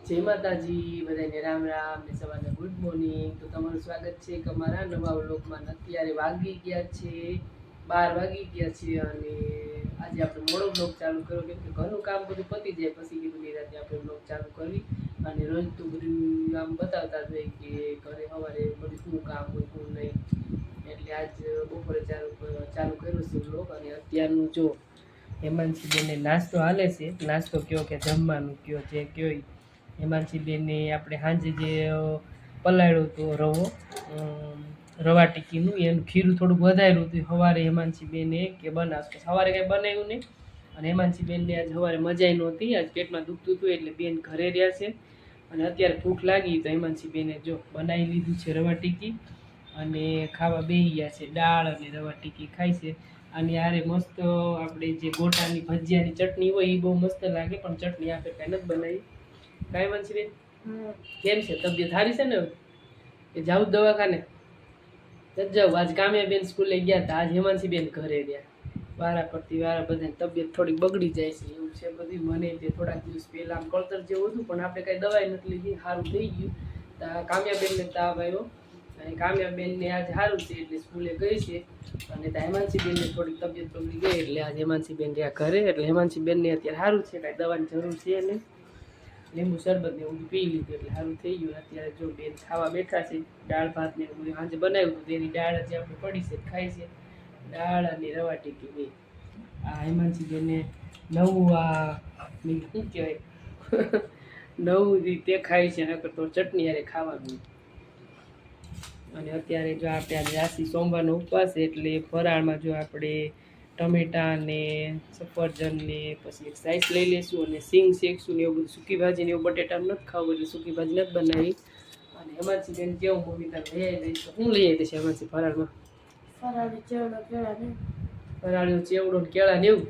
જય માતાજી બધાને રામ રામ ને સવારને ગુડ મોર્નિંગ. તો તમારું સ્વાગત છે કે અમારા નવા વ્લોગમાં. અત્યારે વાગી ગયા છે 12 વાગી ગયા છે અને આજે આપણે મોડો વ્લોગ ચાલુ કર્યો કેમ કે ઘરનું કામ બધું પતી જાય પછી કીધું નિરાતે આપણે વ્લોગ ચાલુ કરવી અને રોજ તો બધું આમ બતાવતા જ હોય કે ઘરે સવારે બધું શું કામ હોય શું નહીં, એટલે આજ બપોરે ચાલુ કર્યો છે વ્લોગ. અને અત્યારનું જો હેમાંશી બેનને નાસ્તો હાલે છે. નાસ્તો કયો કે જમવાનું કયો જે કયો હેમાંશીબેનને આપણે સાંજે જે પલાળ્યો હતો રવા ટીકીનું, એનું ખીરું થોડુંક વધાર્યું હતું સવારે હેમાંશીબેને કે બનાવશે. સવારે કંઈ બનાવ્યું નહીં અને હેમાંશીબેનને આજ સવારે મજા નહોતી, આજ પેટમાં દુખતું હતું એટલે બેન ઘરે રહ્યા છે. અને અત્યારે ભૂખ લાગી તો હેમાંશીબેને જો બનાવી લીધું છે રવા ટીકી અને ખાવા બેસી ગયા છે. દાળ અને રવા ટીકી ખાય છે. અને યારે મસ્ત આપણે જે ગોટાની ભજીયાની ચટણી હોય એ બહુ મસ્ત લાગે, પણ ચટણી આપણે કાંઈ નથી બનાવી. કાંઈ હેમાંશીબેન કેમ છે? તબિયત સારી છે ને? કે જાઉં દવાખાને? જાઉં. આજ કામ્યાબેન સ્કૂલે ગયા હતા, આજ હેમાંશીબેન ઘરે રહ્યા. વારા બધાની તબિયત થોડીક બગડી જાય છે એવું છે બધું. મને તે થોડાક દિવસ પહેલાં આમ કળતર જેવું હતું પણ આપણે કાંઈ દવાઈ નથી લીધી, સારું થઈ ગયું. કામ્યાબેનને તાવ આવ્યો અને કામ્યાબેનને આજ સારું છે એટલે સ્કૂલે ગઈ છે. અને ત્યાં હેમાંશીબેનને થોડીક તબિયત બગડી ગઈ એટલે આજે હેમાંશીબેન રહ્યા ઘરે. એટલે હેમાંશીબેનને અત્યારે સારું છે, કાંઈ દવાની જરૂર છે નહીં. લીંબુ શરબત ને એવું પી લીધું એટલે સારું થઈ ગયું. અત્યારે જો બેન ખાવા બેઠા છે. દાળ ભાત ને બધું સાંજે બનાવ્યું હતું તેની દાળ જે આપણે પડી છે ખાય છે. દાળ અને રવા ટીકી બે. આ હેમાંશીબેનને નવું શું કહેવાય નવું રીતે ખાય છે, નકર તો ચટણી યારે ખાવાનું. અને અત્યારે જો આપણે આજે રાશિ સોમવારનો ઉપવાસ એટલે ફરાળમાં જો આપણે ટમેટા ને સફરજન ને પછી એક સાઈસ લઈ લેશું અને સિંગ શેકશું ને એવું બધું. સૂકી ભાજી ને એવું બટેટાનું નથી ખાવું એટલે સૂકી ભાજી નથી બનાવી. અને હેમાંશીબેન કેવું મમ્મી તારે લઈ આવી દઈશ તો શું લઈ આવી દઈશ હેમાંશી ફરાળમાં? ફરાળીઓ ચેવડો ને કેળા ને એવું.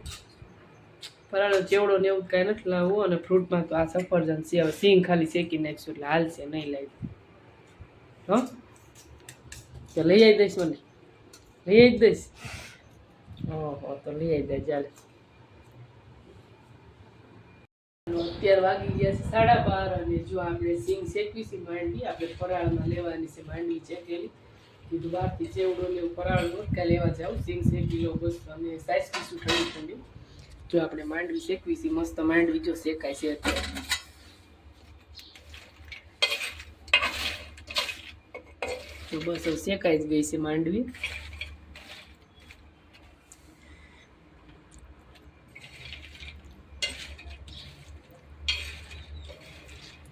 ફરાળીઓ ચેવડો ને એવું કાંઈ નથી લાવવું. અને ફ્રૂટમાં તો આ સફરજન છે. હવે સિંગ ખાલી શેકી નાખીશું એટલે હાલશે, નહીં લાવી હો તો લઈ આવી દઈશ. મને લઈ આવી દઈશ. ઓહો તો લઈ આવી દે ચાલે. અત્યારે વાગી ગયા છે 12:30 અને જો આપણે સિંગ શેકવી છે માંડવી આપણે ફરાળમાં લેવાની છે. માંડવી શેકેલી કીધું બહારથી ચેવડો ને એવું ફરાળ રોટકા લેવા જાઉં, સિંગ શેકી લો બસ. અને સાઈઝ પીશું ઠંડી ઠંડી. જો આપણે માંડવી શેકવી છે મસ્ત માંડવી જો શેકાય છે અત્યારે. તો બસ હવે શેકાઈ જ ગઈ છે માંડવી.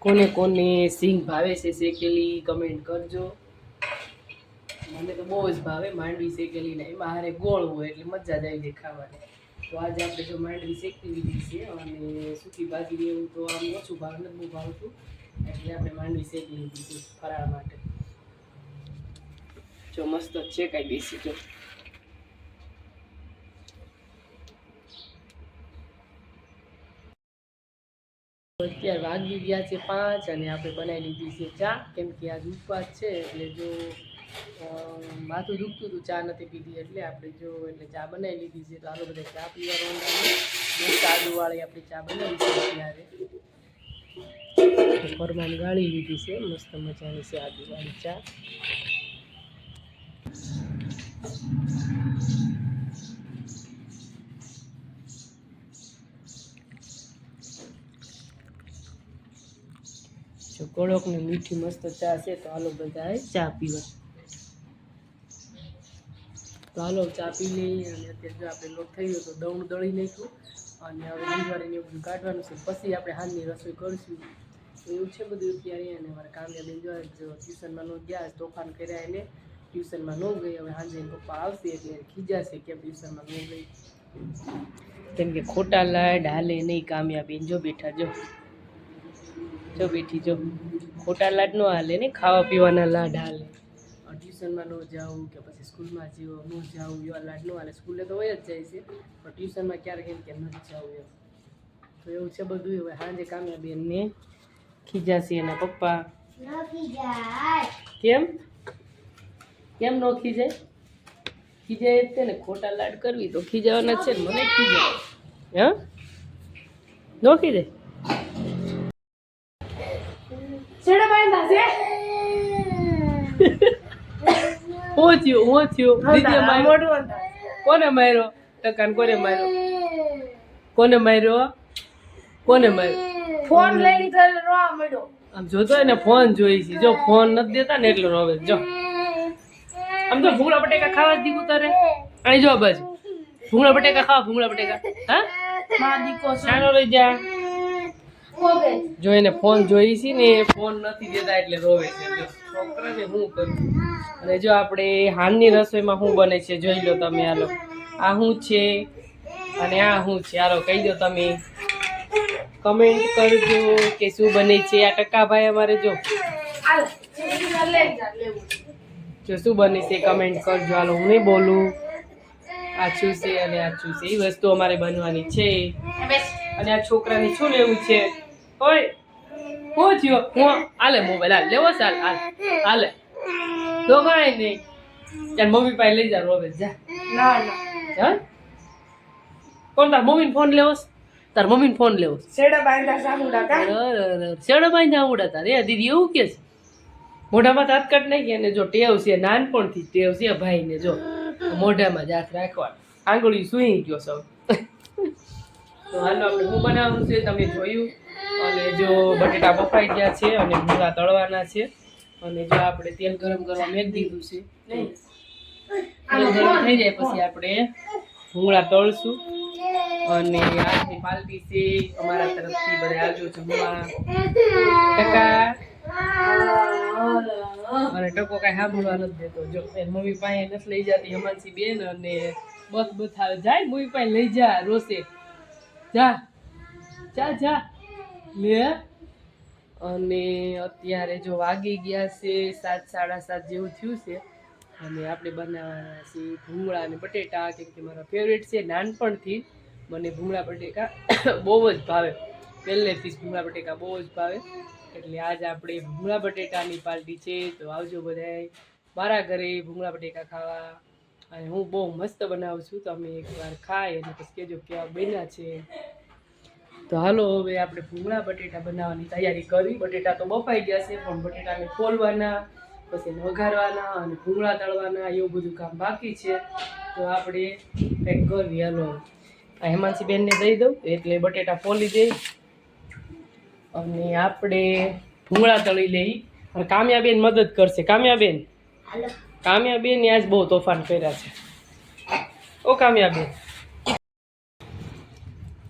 કોને કોને સિંગ ભાવે છે શેકેલી કમેન્ટ કરજો. મને તો બહુ જ ભાવે માંડવી શેકેલી ને એમાં હારે ગોળ હોય એટલે મજા જ આવી જાય ખાવાની. તો આજે આપણે જો માંડવી શેકી લીધી છે અને સૂકી ભાજી એવું તો આમ ઓછું ભાવે, નથી બહુ ભાવતું એટલે આપણે માંડવી શેકી લીધી છે ફરાળ માટે. જો મસ્ત શેકાઈ ગઈ છે જો. અત્યારે વાગી ગયા છે 5 અને આપણે બનાવી લીધી છે ચા. કેમ કે આજ ઉપવાસ છે એટલે જો માથું દુખતું હતું, ચા નથી પીધી એટલે આપણે જો એટલે ચા બનાવી લીધી છે. તો આલો બધા ચા પીવા રોંધાને આદુવાળી આપણી ચા બનાવી છે. ત્યારે પરમાન ગાળી લીધી છે મસ્ત મજાની છે આદુવાળી ચા. જો કડક ને મીઠી મસ્ત ચા છે. તો હાલો બધા ચા પીવા. તો હાલો ચા પી લઈએ. અને અત્યારે જો આપણે લોટ થઈ ગયો તો દવણ દળી નાખ્યું અને હવે અંજવારીને એવું બધું કાઢવાનું છે. પછી આપણે હાલની રસોઈ કરીશું એવું છે બધું અત્યારે. અને મારા કામ્યાબેન જો ટ્યુશનમાં ન ગયા, તોફાન કર્યા એને ટ્યુશનમાં ન ગઈ. હવે સાંજે પપ્પા આવશે એટલે ખીજાશે કેમ ટ્યુશનમાં ન ગઈ. કેમ કે ખોટા લાડ હાલે નહીં. કામ્યાબેન જો બેઠા જો બેઠી જો. ખોટા લાડ ન હાલે ને, ખાવા પીવાના લાડ હાલે. ટ્યુશનમાં ન જાઉં કે પછી સ્કૂલમાં ન જાઉં એવા લાડ ન હાલે. સ્કૂલે તો હોય જ જાય છે પણ ટ્યુશનમાં ક્યારેક એમ કે નથી જાવું એમ. તો એવું છે બધું. હવે સાંજે કામ્યાબેનને ખીજાશે એના પપ્પા. કેમ કેમ નો ખીજાય? ખીજાય જ છે ને. ખોટા લાડ કરવી તો ખીજાવાના જ છે ને. મને ખીજાય હા નો ખીજાય. છેડે બાંધા છે હું થયું દીદી માર્યો મોઢું અંધાર કોને માર્યો ટકાન કોને માર્યો કોને માર્યો ફોન લઈ લીધો એટલે રોવા મળ્યો આમ જોતો હોય ને ફોન જોઈ છે જો ફોન નથી દેતા ને એટલે રોવે જો આમ તો ભૂંગળા બટેકા ખાવા જ દીધું તારે અહીં જો બાજુ ભૂંગળા બટેકા ખાવા ભૂંગળા બટેકા હા માં દીકો શાનો લઈ જા કોગે જો એને ફોન જોઈ છે ને ફોન નથી દેતા એટલે રોવે છે જો છોકરાને શું કરું અને જો આપણે હાનની રસોઈમાં શું બને છે જોઈ લો તમે હાલો આ શું છે અને આ શું છે હાલો કહી દો તમે કમેન્ટ કરજો કે શું બને છે આ ટકાભાઈ અમારે જો આલે લઈ જા લેવું જો શું બને છે કમેન્ટ કરજો હાલો હું નહીં બોલું આ શું છે અને આ શું છે એ વસ્તુ અમારે બનવાની છે અને આ છોકરાને શું લેવું છે ઓય હું થયો હું હાલે મોબાઈલ હાલ લેવો ચાલ હાલે તો કાંઈ નહીં ચાલ મમ્મી પાસે લઈ જા રોવે જા ના ના હા કોણ તાર મમ્મીને ફોન લેવો છે? તાર મમ્મીને ફોન લેવો છે? છેડે બાંધા સામુડા કા શેડો બાંધ્યા ઉડા તાર એ દીદી એવું કે છે મોઢામાં હાથ કાઢ નાખી અને જો ટેવ છે નાનપણથી ટેવ છે ભાઈને જો મોઢામાં જ હાથ રાખવાનો આંગળી સૂઈ ગયો સૌ તો હાલો આપણે શું બનાવવાનું છે તમે જોયું અને જો બટેટા બફાઈ ગયા છે અને ભૂંગળા તળવાના છે અને જો આપણે તેલ ગરમ કરવા મેં દીધું છે તેલ ગરમ થઈ જાય પછી આપણે ભૂંગળા તળશું અને આજની પાર્ટી છે અમારા તરફથી બધા આવજો જમવા ટકા અને ટકો કાંઈ સાંભળવા નથી દેતો જો એ મમ્મી પાસે નથી લઈ જતી હેમાંસી બેન અને બસ બસ આવે જાય મમ્મી પાસે લઈ જા રોશે જા જા જા લે અને અત્યારે જો વાગી ગયા છે 7 7:30 જેવું થયું છે અને આપણે બનાવવાના છે ભૂંગળા અને બટેટા કેમ કે મારા ફેવરેટ છે નાનપણથી મને ભૂંગળા બટેકા બહુ જ ભાવે પહેલેથી જ ભૂંગળા બટેકા બહુ જ ભાવે એટલે આજ આપણે ભૂંગળા બટેટાની પાર્ટી છે તો આવજો બધાય મારા ઘરે ભૂંગળા બટેકા ખાવા અને હું બહુ મસ્ત બનાવું છું તમે એકવાર ખાઈ અને પછી કહેજો કેવા બન્યા છે તો હાલો હવે આપણે ભૂંગળા બટેટા બનાવવાની તૈયારી કરી બટેટા તો બફાઈ ગયા છે પણ બટેટાને ફોલવાના પછી એને વઘારવાના અને ભૂંગળા તળવાના એવું બધું કામ બાકી છે તો આપણે કંઈક કરવી હાલો આ હેમાંસી બેનને દઈ દઉં એટલે બટેટા ફોલી દઈ અને આપણે ભૂંગળા તળી લઈ અને કામ્યાબેન મદદ કરશે કામ્યાબેન આજ બહુ તોફાન કર્યા છે ઓ કામ્યાબેન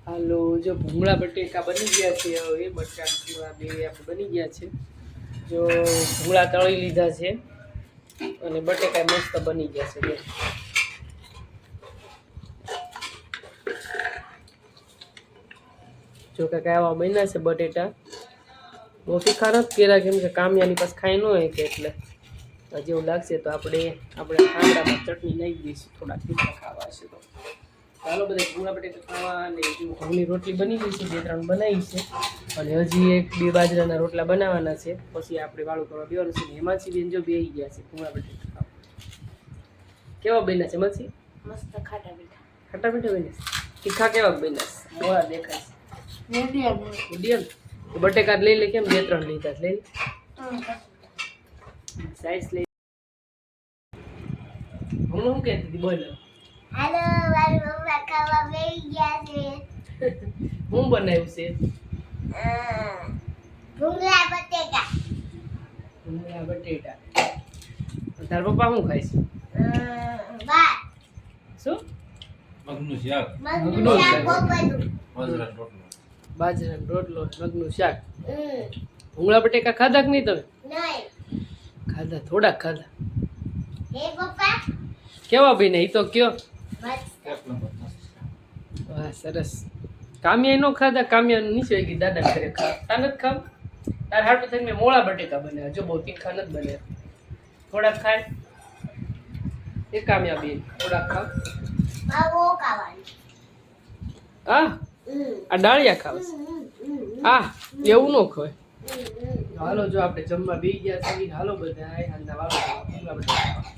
હાલો જો ભૂંગળા બટેકા બની ગયા છે હવે બટાકા બે આપણે બની ગયા છે જો ભૂંગળા તળી લીધા છે અને બટેકા મસ્ત બની ગયા છે જો કાંઈ આવા બન્યા છે બટેટા બહુ તીખા નથી કર્યા કેમ કે કામ્યાની પાસે ખાઈ ન હોય કે એટલે જેવું લાગશે તો આપણે ખાંડામાં ચટણી નાખી દઈશું થોડા તીખા ખાવા છે તો ચાલો બધા ભૂંગળા બટેટા ખાવા અને ઘઉંની રોટલી બની ગઈ છે 2-3 બનાવી છે અને હજી 1-2 બાજરાના રોટલા બનાવવાના છે પછી આપણે વાળું કરવા બેવાનું છે હેમાંસી બેન જો બેસી ગયા છે ભૂંગળા બટેટા ખાવા કેવા બન્યા છે હેમાંસી મસ્ત ખાટા મીઠા બન્યા તીખા કેવા બન્યા મોળા દેખાય છે મીડિયમ બટેકા લઈ લે કેમ 2-3 લીધા લઈ સાઈઝ લઈ હું શું કહેતી હતી બોલો હાલો મારી મમ્મા ખાવા બેસી ગયા છે હું બનાવ્યું છે ભૂંગળા બટેટા તાર પપ્પા શું ખાય છે બા શું મગનું શાક મગનું શાક બપોરનું બાજરાનો રોટલો મગનું શાક ભૂંગળા બટેકા ખાધા કે નહીં તમે નહીં ખાધા થોડાક ખાધા હે પપ્પા કેવા ભાઈ ને એ તો કયો મસ્ત વાહ સરસ કામ્યા નો ખાધા કામ્યા નીચે ગઈ દાદા ઘરે ખા તા નથી ખાવ તાર હાટું થઈને મેં મોળા બટેકા બનાવ્યા જો બહુ તીખા નથી બન્યા થોડાક ખાય એ કામ્યા બેન થોડાક ખાવ આવો ખાવાની આ ડાળિયા ખાવ આ એવું ન ખવાય હાલો જો આપણે જમવા બેસી ગયા છીએ હાલો બધા હાલના વાળો ભૂંગળા બટેકા ખાવા